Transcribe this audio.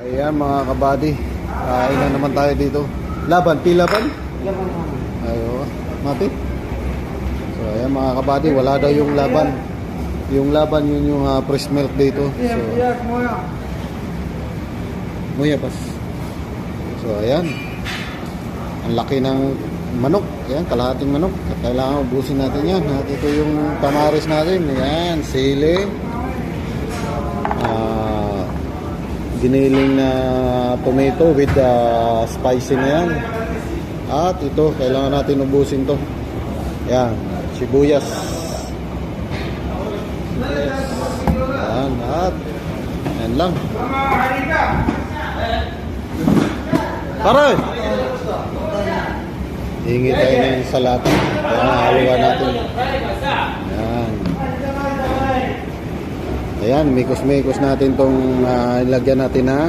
Ayan mga kabady, kain na naman tayo dito. Laban, pilaban? Laban. Ayo, mati. So ayan mga kabady, wala daw yung laban. Yung laban yun yung fresh milk dito. So, muya pas. So ayan. Ang laki ng manok. Ayan, kalahating manok. Kailangan ubusin natin yan. At ito yung tamaris natin. Ayan, sili. Giniling na tomato with spicy na yan. At ito, kailangan natin ubusin to. Ayan, sibuyas. Ayan, at ayan lang. Pare! Hingi tayo ng salata. Ayan, haluan natin. Ayan. Ayan, mikos-mikos natin itong ilagyan natin na